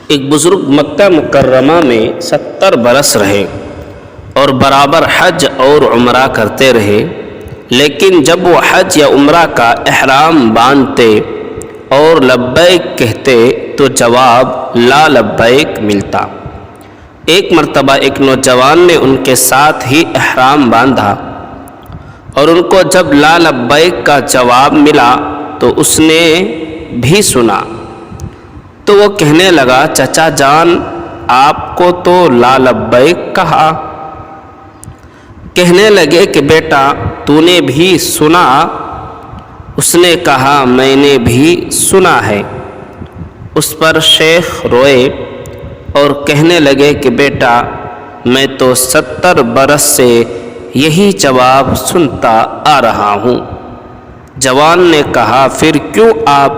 ایک بزرگ مکہ مکرمہ میں 70 برس رہے اور برابر حج اور عمرہ کرتے رہے، لیکن جب وہ حج یا عمرہ کا احرام باندھتے اور لبیک کہتے تو جواب لا لبیک ملتا۔ ایک مرتبہ ایک نوجوان نے ان کے ساتھ ہی احرام باندھا اور ان کو جب لا لبیک کا جواب ملا تو اس نے بھی سنا، تو وہ کہنے لگا چچا جان آپ کو تو لا لبیک کہا۔ کہنے لگے کہ بیٹا تو نے بھی سنا؟ اس نے کہا میں نے بھی سنا ہے۔ اس پر شیخ روئے اور کہنے لگے کہ بیٹا میں تو 70 برس سے یہی جواب سنتا آ رہا ہوں۔ جوان نے کہا پھر کیوں آپ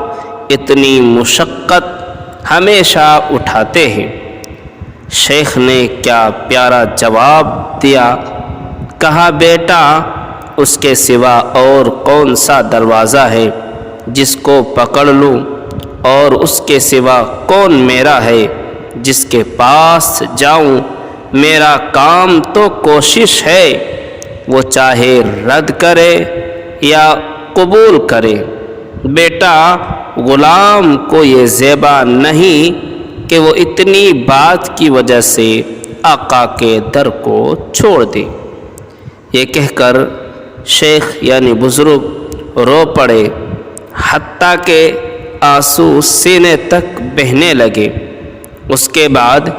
اتنی مشقت ہمیشہ اٹھاتے ہیں؟ شیخ نے کیا پیارا جواب دیا، کہا بیٹا اس کے سوا اور کون سا دروازہ ہے جس کو پکڑ لوں، اور اس کے سوا کون میرا ہے جس کے پاس جاؤں؟ میرا کام تو کوشش ہے، وہ چاہے رد کرے یا قبول کرے۔ بیٹا غلام کو یہ زیبا نہیں کہ وہ اتنی بات کی وجہ سے آقا کے در کو چھوڑ دے۔ یہ کہہ کر شیخ یعنی بزرگ رو پڑے، حتیٰ کہ آنسو سینے تک بہنے لگے۔ اس کے بعد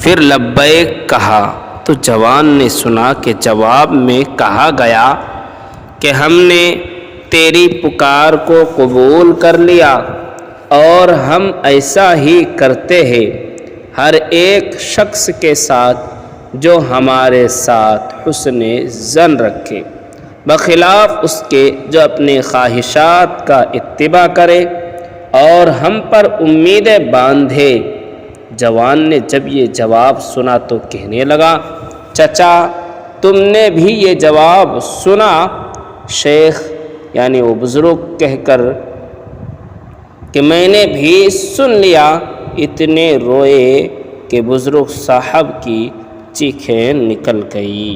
پھر لبیک کہا تو جوان نے سنا کہ جواب میں کہا گیا کہ ہم نے تیری پکار کو قبول کر لیا اور ہم ایسا ہی کرتے ہیں ہر ایک شخص کے ساتھ جو ہمارے ساتھ حسن ظن رکھے، بخلاف اس کے جو اپنے خواہشات کا اتباع کرے اور ہم پر امیدیں باندھے۔ جوان نے جب یہ جواب سنا تو کہنے لگا چچا تم نے بھی یہ جواب سنا؟ شیخ یعنی وہ بزرگ کہہ کر کہ میں نے بھی سن لیا، اتنے روئے کہ بزرگ صاحب کی چیخیں نکل گئی۔